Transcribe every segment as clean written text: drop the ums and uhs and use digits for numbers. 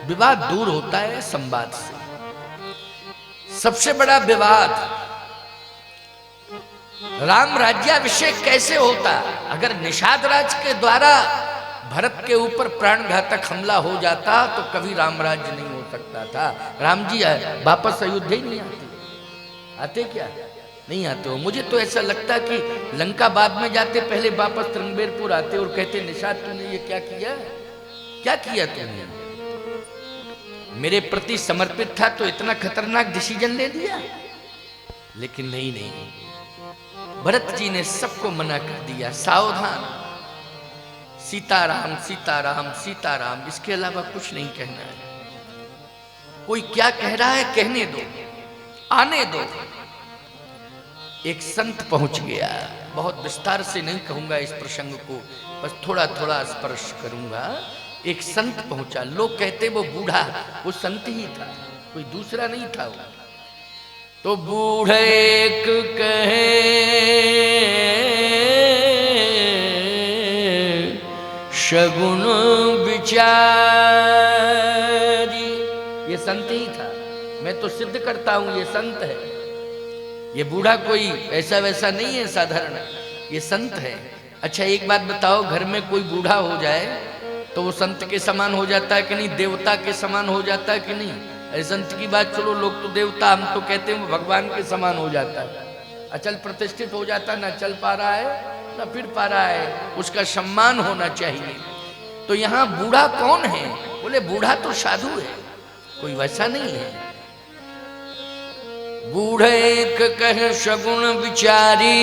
विवाद दूर होता है संवाद से। सबसे बड़ा विवाद राम राज्याभिषेक कैसे होता? अगर निषाद राज के द्वारा भरत के ऊपर प्राणघातक हमला हो जाता तो कभी राम राज्य नहीं हो सकता था। राम जी वापस अयोध्या ही नहीं आते। आते क्या? नहीं आते हो। मुझे तो ऐसा लगता कि लंका बाद में जाते, पहले वापस रणबीरपुर आते और कहते निषाद तूने ये क्या किया? क्या किया तुमने? मेरे प्रति समर्पित था तो इतना खतरनाक डिसीजन ले लिया। लेकिन नहीं, भरत जी ने सबको मना कर दिया, सावधान, सीताराम सीताराम सीताराम, इसके अलावा कुछ नहीं कहना है। कोई क्या कह रहा है कहने दो, आने दो। एक संत पहुंच गया, बहुत विस्तार से नहीं कहूंगा इस प्रसंग को, बस थोड़ा थोड़ा स्पर्श करूंगा। एक संत पहुंचा, लोग कहते वो बूढ़ा, वो संत ही था, कोई दूसरा नहीं था वो। तो बूढ़े एक कहे शगुन विचारी, ये संत ही था। मैं तो सिद्ध करता हूं ये संत है। ये बूढ़ा कोई ऐसा वैसा नहीं है साधारण, ये संत है। अच्छा एक बात बताओ, घर में कोई बूढ़ा हो जाए तो वो संत के समान हो जाता है कि नहीं? देवता के समान हो जाता है कि नहीं? अरे संत की बात चलो, लोग तो देवता, हम तो कहते हैं वो भगवान के समान हो जाता है। अचल प्रतिष्ठित हो जाता है, ना चल पा रहा है ना फिर पा रहा है, उसका सम्मान होना चाहिए। तो यहाँ बूढ़ा कौन है? बोले बूढ़ा तो साधु है, कोई वैसा नहीं है। बूढ़े एक कह शगुन विचारी,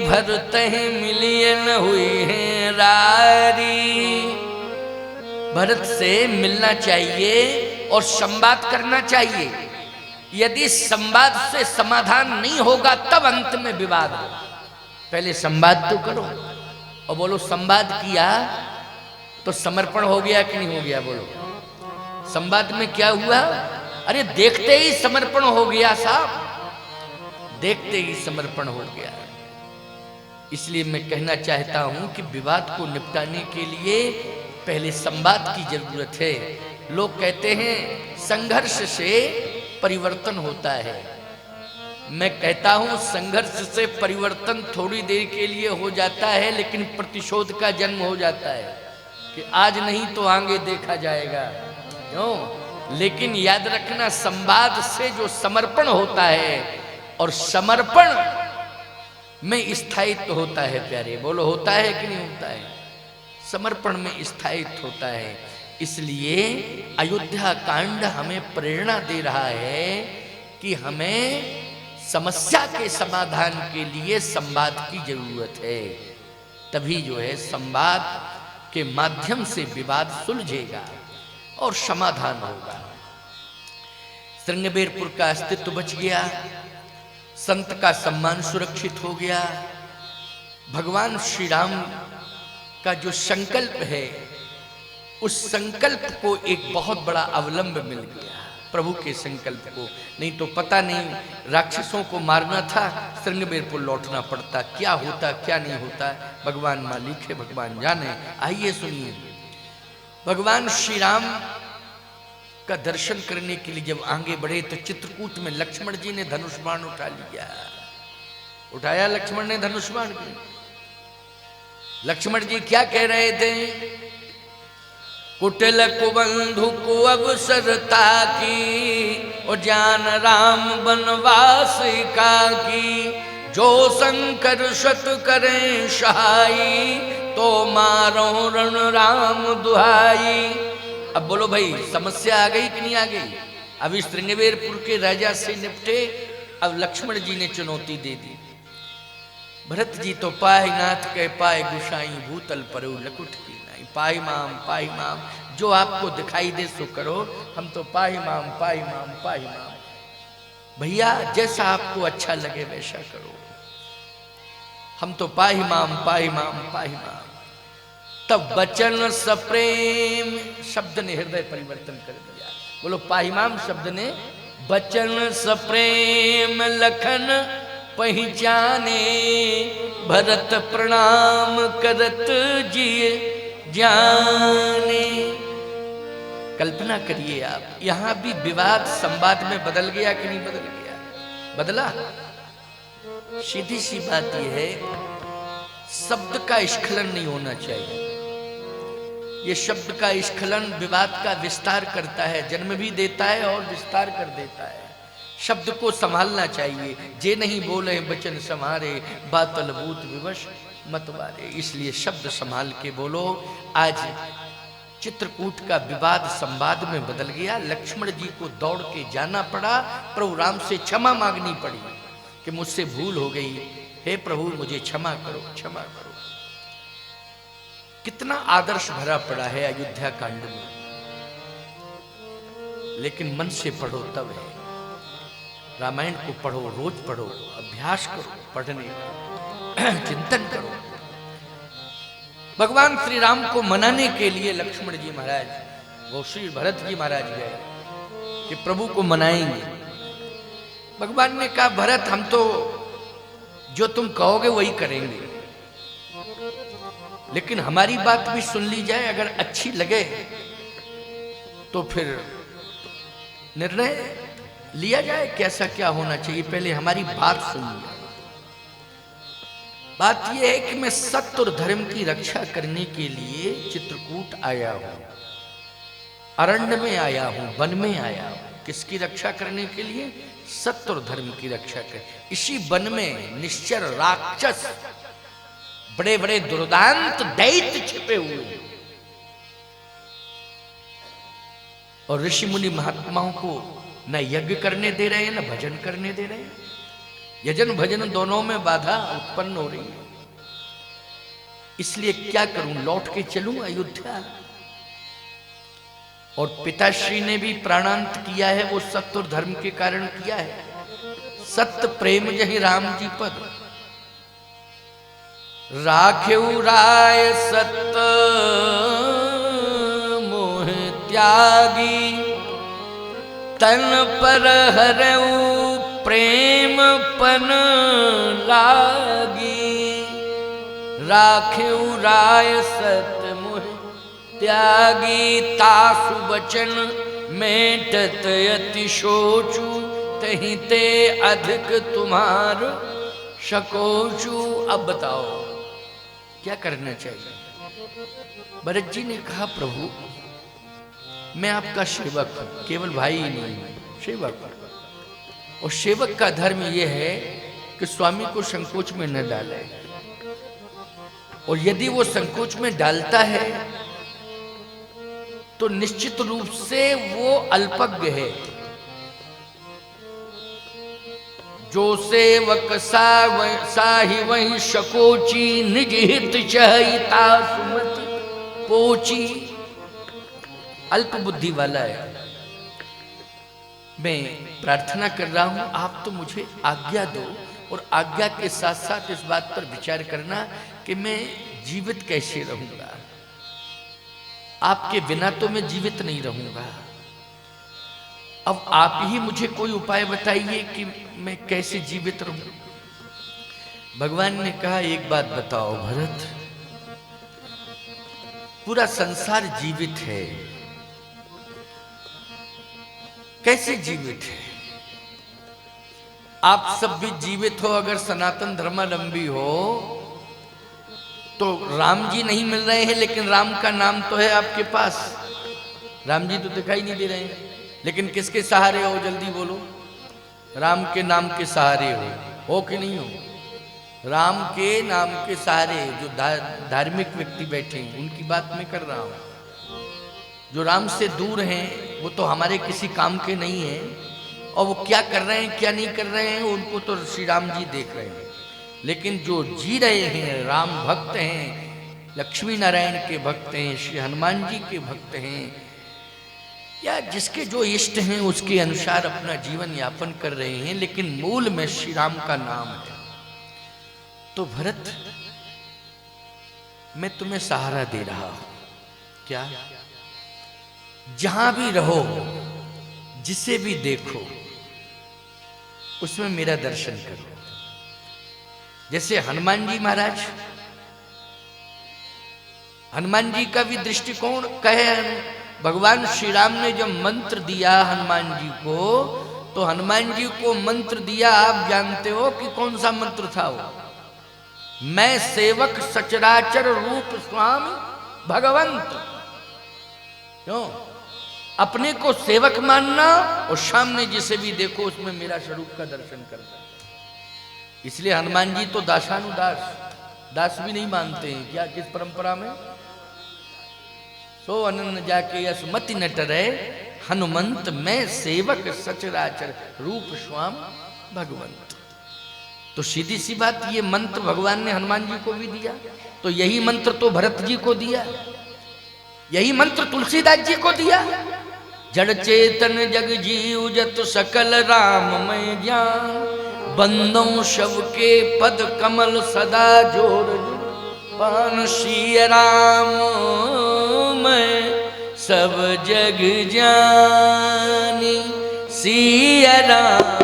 भरत मिलिए न हुई है रारी। भरत से मिलना चाहिए और संवाद करना चाहिए। यदि संवाद से समाधान नहीं होगा तब अंत में विवाद हो। पहले संवाद तो करो। और बोलो संवाद किया तो समर्पण हो गया कि नहीं हो गया? बोलो संवाद में क्या हुआ? अरे देखते ही समर्पण हो गया साहब, देखते ही समर्पण हो गया। इसलिए मैं कहना चाहता हूं कि विवाद को निपटाने के लिए पहले संवाद की जरूरत है। लोग कहते हैं संघर्ष से परिवर्तन होता है। मैं कहता हूं संघर्ष से परिवर्तन थोड़ी देर के लिए हो जाता है, लेकिन प्रतिशोध का जन्म हो जाता है कि आज नहीं तो आगे देखा जाएगा। क्यों? लेकिन याद रखना, संवाद से जो समर्पण होता है, और समर्पण में स्थायित्व होता है प्यारे। बोलो होता है कि नहीं होता है? समर्पण में स्थायित्व होता है। इसलिए अयोध्या कांड हमें प्रेरणा दे रहा है कि हमें समस्या के समाधान के लिए संवाद की जरूरत है। तभी जो है संवाद के माध्यम से विवाद सुलझेगा और समाधान होगा। श्रृंगबेरपुर का अस्तित्व बच गया, संत का सम्मान सुरक्षित हो गया। भगवान श्री राम का जो संकल्प है, उस संकल्प को एक बहुत बड़ा अवलंब मिल गया, प्रभु के संकल्प को। नहीं तो पता नहीं, राक्षसों को मारना था, श्रृंगबेरपुर लौटना पड़ता, क्या होता क्या नहीं होता, भगवान मालिक है, भगवान जाने। आइए सुनिए, भगवान श्री राम का दर्शन करने के लिए जब आगे बढ़े तो चित्रकूट में लक्ष्मण जी ने धनुष बाण उठा लिया। उठाया लक्ष्मण ने धनुष बाण। लक्ष्मण जी क्या कह रहे थे? कुटिल कुबंधु को अवसरता की, और जान राम बनवास का की। जो शंकर शत करें सहाई, तो मारो रण राम दुहाई। अब बोलो भाई, समस्या आ गई कि नहीं आ गई? अभी श्रृंगबेरपुर के राजा से निपटे, अब लक्ष्मण जी ने चुनौती दे दी। भरत जी तो पाय नाथ के पाय गुसाई, भूतल परु लकुट की नाई। पाई माम, जो आपको दिखाई दे सो करो, हम तो पाई माम पाई माम पाई माम। भैया जैसा आपको अच्छा लगे वैसा करो, हम तो पाई माम पाई माम पाई माम। तब बचन सप्रेम शब्द ने हृदय परिवर्तन कर दिया। बोलो पाहिमाम शब्द ने बचन सप्रेम लखन पहचाने, भरत प्रणाम करत जिए जाने। कल्पना करिए आप, यहां भी विवाद संवाद में बदल गया कि नहीं बदल गया? बदला। सीधी सी बात यह है, शब्द का स्खलन नहीं होना चाहिए। ये शब्द का स्खलन विवाद का विस्तार करता है, जन्म भी देता है और विस्तार कर देता है। शब्द को संभालना चाहिए। जे नहीं बोले बचन संवारे, बातल बूत विवश मतवारे। इसलिए शब्द संभाल के बोलो। आज चित्रकूट का विवाद संवाद में बदल गया। लक्ष्मण जी को दौड़ के जाना पड़ा, प्रभु राम से क्षमा मांगनी पड़ी कि मुझसे भूल हो गई, हे प्रभु मुझे क्षमा करो, क्षमा करो। कितना आदर्श भरा पड़ा है अयोध्या कांड में, लेकिन मन से पढ़ो तब है। रामायण को पढ़ो, रोज पढ़ो, अभ्यास करो पढ़ने का, चिंतन करो। भगवान श्री राम को मनाने के लिए लक्ष्मण जी महाराज, वो श्री भरत जी महाराज गए कि प्रभु को मनाएंगे। भगवान ने कहा, भरत हम तो जो तुम कहोगे वही करेंगे, लेकिन हमारी बात भी सुन ली जाए, अगर अच्छी लगे तो फिर निर्णय लिया जाए कैसा क्या होना चाहिए। पहले हमारी बात सुनिए। बात यह है कि मैं सत्य और धर्म की रक्षा करने के लिए चित्रकूट आया हूं, अरण्य में आया हूं, वन में आया हूं। किसकी रक्षा करने के लिए? सत्य और धर्म की रक्षा कर। इसी वन में निश्चर राक्षस, बड़े बड़े दुर्दांत दैत्य छिपे हुए हैं, और ऋषि मुनि महात्माओं को न यज्ञ करने दे रहे हैं, न भजन करने दे रहे हैं। यजन भजन दोनों में बाधा उत्पन्न हो रही है। इसलिए क्या करूं, लौट के चलूं अयोध्या? और पिताश्री ने भी प्राणांत किया है, वो सत्य और धर्म के कारण किया है। सत्य प्रेम जहि राम जी पद, राखेउ राय सत्य मोह त्यागी, तन पर हरऊ प्रेम पन लागी। राखेउ राय सत्य मोह त्यागी, तासु बचन मेटत यति सोचू, तहि ते अधिक तुम्हार शकोचू। अब बताओ क्या करना चाहिए? भरत जी ने कहा, प्रभु मैं आपका सेवक हूं, केवल भाई ही नहीं, सेवक। और सेवक का धर्म यह है कि स्वामी को संकोच में न डाले, और यदि वो संकोच में डालता है तो निश्चित रूप से वो अल्पज्ञ है। जो सेवक साहि वही शकोची, निज हित चहिता सुमति पोची। अल्प बुद्धि वाला है। मैं प्रार्थना कर रहा हूं, आप तो मुझे आज्ञा दो, और आज्ञा के साथ साथ इस बात पर विचार करना कि मैं जीवित कैसे रहूंगा। आपके बिना तो मैं जीवित नहीं रहूंगा। अब आप ही मुझे कोई उपाय बताइए कि मैं कैसे जीवित रहूं। भगवान ने कहा, एक बात बताओ भरत, पूरा संसार जीवित है, कैसे जीवित है? आप सब भी जीवित हो, अगर सनातन धर्मावलंबी हो तो राम जी नहीं मिल रहे हैं, लेकिन राम का नाम तो है आपके पास। राम जी तो दिखाई नहीं दे रहे हैं, लेकिन किसके सहारे हो? जल्दी बोलो। राम के नाम के सहारे हो कि नहीं हो? राम के नाम के सहारे जो धार्मिक व्यक्ति बैठे हैं उनकी बात मैं कर रहा हूं। जो राम से दूर हैं वो तो हमारे किसी काम के नहीं हैं, और वो क्या कर रहे हैं क्या नहीं कर रहे हैं उनको तो श्री राम जी देख रहे हैं। लेकिन जो जी रहे हैं, राम भक्त हैं, लक्ष्मी नारायण के भक्त हैं, श्री हनुमान जी के भक्त हैं, या जिसके जो इष्ट हैं उसके अनुसार अपना जीवन यापन कर रहे हैं, लेकिन मूल में श्री राम का नाम है। तो भरत, मैं तुम्हें सहारा दे रहा हूं। क्या? जहां भी रहो, जिसे भी देखो, उसमें मेरा दर्शन करो। जैसे हनुमान जी महाराज, हनुमान जी का भी दृष्टिकोण कहे भगवान श्री राम ने जब मंत्र दिया हनुमान जी को, तो हनुमान जी को मंत्र दिया, आप जानते हो कि कौन सा मंत्र था वो? मैं सेवक सचराचर रूप स्वामी भगवंत। क्यों? अपने को सेवक मानना और सामने जिसे भी देखो उसमें मेरा स्वरूप का दर्शन करना। इसलिए हनुमान जी तो दासानुदास, दास भी नहीं मानते हैं क्या? किस परंपरा में? सो अनन्न जाके यसमति न टरे हनुमंत मैं सेवक सचराचर रूप स्वाम भगवंत। तो सीधी सी बात, ये मंत्र भगवान ने हनुमान जी को भी दिया, तो यही मंत्र तो भरत जी को दिया, यही मंत्र तुलसीदास जी को दिया। जड़ चेतन जग जीव जत सकल राम मैं ज्ञान, बंदों शव के पद कमल सदा जोर पान, श्री राम मैं सब जग जानी, श्री राम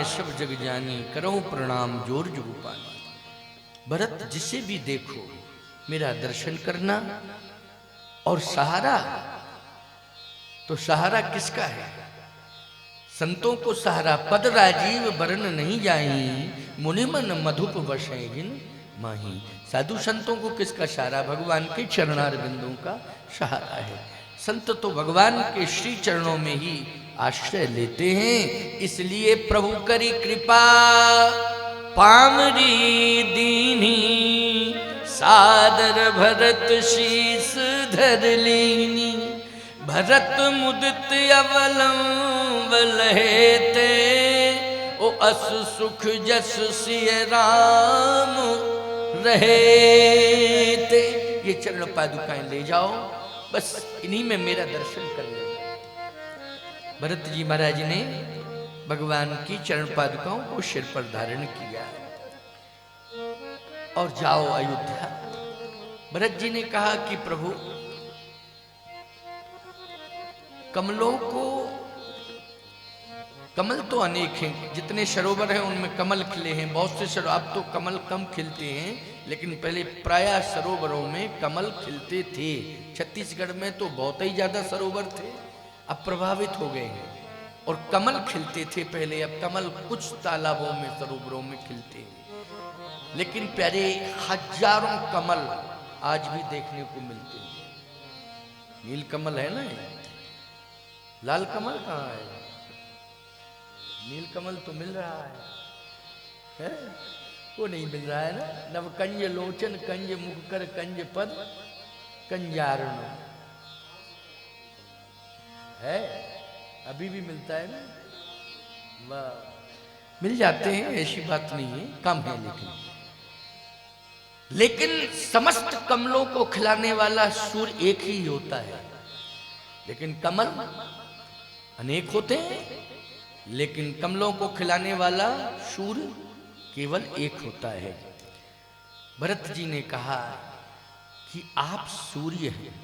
सब जग जानी, करऊं प्रणाम जोर जुग पानी। भरत जिसे भी देखो मेरा दर्शन करना। और सहारा, तो सहारा किसका है? संतों को सहारा पद राजीव वरण नहीं जाई, मुनिमन मधुप वशे जिन माही। साधु संतों को किसका सहारा? भगवान के चरणार बिंदुओं का सहारा है। संत तो भगवान के श्री चरणों में ही आश्रय लेते हैं। इसलिए प्रभु करी कृपा पामरी दीनी, सादर भरत शीस धर लीनी। भरत मुदित अवलंबल हेते, ओ अस सुख जस सिय राम रहते। ये चरण पादुकाएं ले जाओ, बस इन्हीं में मेरा दर्शन कर ले। भरत जी महाराज ने भगवान की चरण पादुकाओं को सिर पर धारण किया और जाओ अयोध्या। भरत जी ने कहा कि प्रभु कमलों को, कमल तो अनेक हैं, जितने सरोवर हैं उनमें कमल खिले हैं, बहुत से सरोवर। अब तो कमल कम खिलते हैं, लेकिन पहले प्रायः सरोवरों में कमल खिलते थे। छत्तीसगढ़ में तो बहुत ही ज्यादा सरोवर थे, अब प्रभावित हो गए हैं। और कमल खिलते थे पहले, अब कमल कुछ तालाबों में सरोवरों में खिलते हैं। लेकिन प्यारे हजारों कमल आज भी देखने को मिलते हैं। नील कमल है ना, लाल कमल कहाँ है? नील कमल तो मिल रहा है? वो नहीं मिल रहा है ना। नव कंज लोचन कंज मुखकर कंज पद कंजारण है, अभी भी मिलता है ना। वाह, मिल जाते हैं, ऐसी बात नहीं है, कम है लेकिन समस्त कमलों को खिलाने वाला सूर्य एक ही होता है। लेकिन कमल अनेक होते हैं, लेकिन कमलों को खिलाने वाला सूर्य केवल एक होता है। भरत जी ने कहा कि आप सूर्य हैं,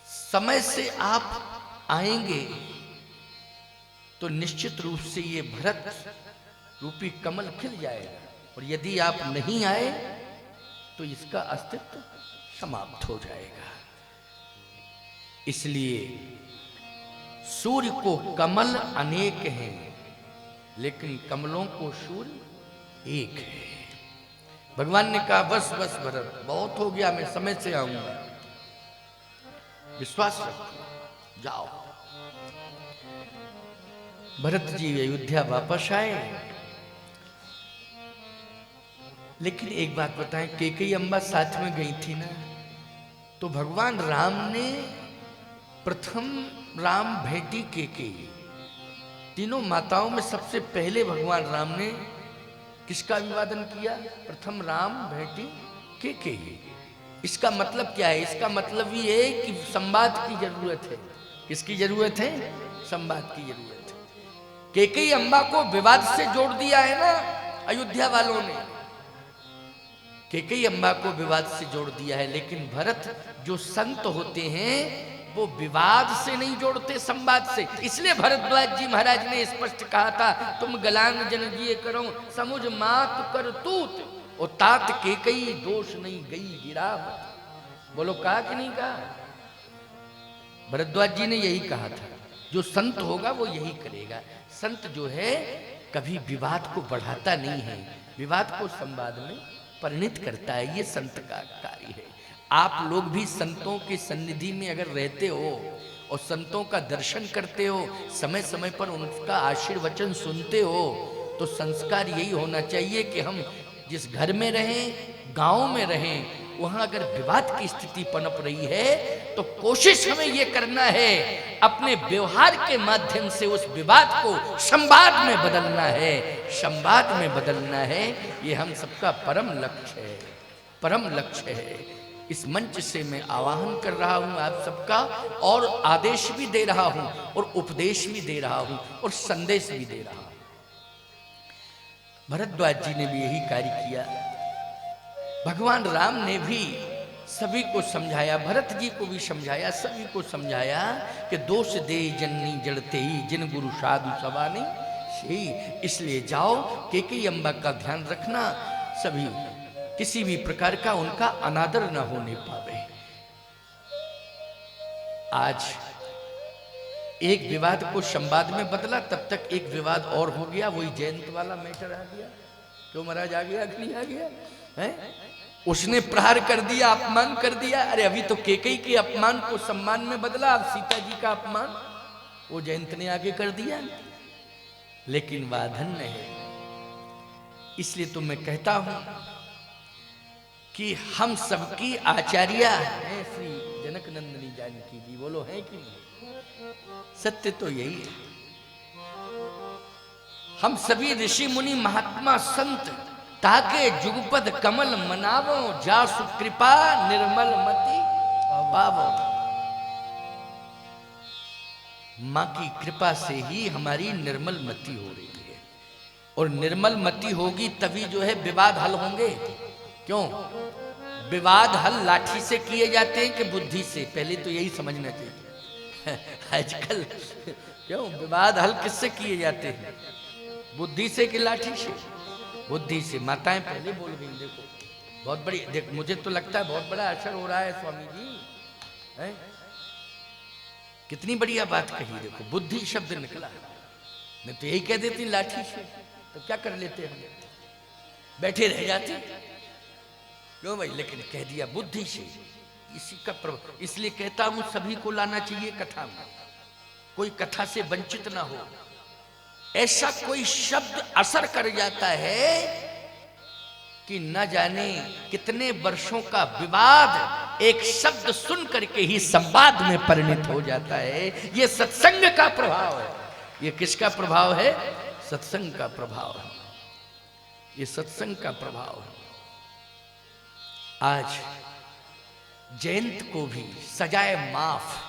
समय से आप आएंगे तो निश्चित रूप से ये भरत रूपी कमल खिल जाएगा, और यदि आप नहीं आए तो इसका अस्तित्व समाप्त हो जाएगा। इसलिए सूर्य को कमल अनेक हैं, लेकिन कमलों को सूर्य एक है। भगवान ने कहा बस बस भरत, बहुत हो गया, मैं समय से आऊंगा, विश्वास रखो, जाओ। भरत जी अयोध्या वापस आए लेकिन एक बात बताएं, कैकेयी अम्बा साथ में गई थी ना, तो भगवान राम ने प्रथम राम भेटी कैकेयी। तीनों माताओं में सबसे पहले भगवान राम ने किसका अभिवादन किया? प्रथम राम भेटी कैकेयी। इसका मतलब क्या है? इसका मतलब ये है कि संवाद की जरूरत है। किसकी जरूरत है? संवाद की जरूरत है। कैकेयी अम्बा को विवाद से जोड़ दिया है ना अयोध्या वालों ने। कैकेयी अम्बा को विवाद से जोड़ दिया है, लेकिन भरत जो संत होते हैं वो विवाद से नहीं जोड़ते, संवाद से। इसलिए भरद्वाज जी महाराज ने स्पष्ट कहा था, तुम गलांग जन जिए करो समुझ मात कर तूत, और तात कैकेयी दोष नहीं गई गिरा। बोलो कहा कि नहीं कहा? भरद्वाज जी ने यही कहा था, जो संत होगा वो यही करेगा। संत जो है कभी विवाद को बढ़ाता नहीं है, विवाद को संवाद में परिणित करता है। ये संत का कार्य है। आप लोग भी संतों की सन्निधि में अगर रहते हो और संतों का दर्शन करते हो, समय समय पर उनका आशीर्वचन सुनते हो, तो संस्कार यही होना चाहिए कि हम जिस घर में रहें, गांव में रहें, वहां अगर विवाद की स्थिति पनप रही है तो कोशिश हमें यह करना है, अपने व्यवहार के माध्यम से उस विवाद को संवाद में बदलना है, संवाद में बदलना है। ये हम सबका परम लक्ष्य है, परम लक्ष्य है। इस मंच से मैं आवाहन कर रहा हूं आप सबका, और आदेश भी दे रहा हूं, और उपदेश भी दे रहा हूं, और संदेश भी दे रहा हूं। भरद्वाज जी ने भी यही कार्य किया। भगवान राम ने भी सभी को समझाया, भरत जी को भी समझाया, सभी को समझाया कि दोष दे जननी जड़ते ही जिन गुरु साधु सवानी से। इसलिए जाओ कैकेयी अम्बा का ध्यान रखना, सभी किसी भी प्रकार का उनका अनादर न होने पावे। आज एक विवाद को संवाद में बदला, तब तक एक विवाद और हो गया, वही जयंत वाला मैटर आ गया। क्यों महाराज आ गया कि नहीं आ गया है? उसने प्रहार कर दिया, अपमान कर दिया। अरे अभी तो कैकेयी के अपमान को सम्मान में बदला, अब सीता जी का अपमान वो जयंत ने आगे कर दिया। लेकिन वह धन्य है। इसलिए तो मैं कहता हूं कि हम सबकी आचार्य है श्री जनक नंदिनी जानकी जी। बोलो है कि नहीं? सत्य तो यही है। हम सभी ऋषि मुनि महात्मा संत ताके जुगपद कमल मनावो, जासु कृपा निर्मल मति पावो। मां की कृपा से ही हमारी निर्मल मति हो रही है, और निर्मल मति होगी तभी जो है विवाद हल होंगे। क्यों? विवाद हल लाठी से किए जाते हैं कि बुद्धि से? पहले तो यही समझना चाहिए। आजकल क्यों विवाद हल किससे किए जाते हैं? बुद्धि से कि लाठी से? बुद्धि से। माताएं पहले बोल गई। देखो बहुत बड़ी, देख मुझे तो लगता है बहुत बड़ा असर हो रहा है स्वामी जी, है? कितनी बढ़िया बात कही। देखो बुद्धि शब्द निकला, मैं तो यही कह देती लाठी से, तो क्या कर लेते हम? बैठे रह जाते। क्यों भाई? लेकिन कह दिया बुद्धि से। इसी का प्रभाव, इसलिए कहता हूं सभी को लाना चाहिए कथा में, कोई कथा से वंचित ना हो। ऐसा कोई शब्द असर कर जाता है कि न जाने कितने वर्षों का विवाद एक शब्द सुन करके ही संवाद में परिणत हो जाता है। ये सत्संग का प्रभाव है। ये किसका प्रभाव है? सत्संग का प्रभाव है। ये सत्संग का प्रभाव है। आज जयंत को भी सजाए माफ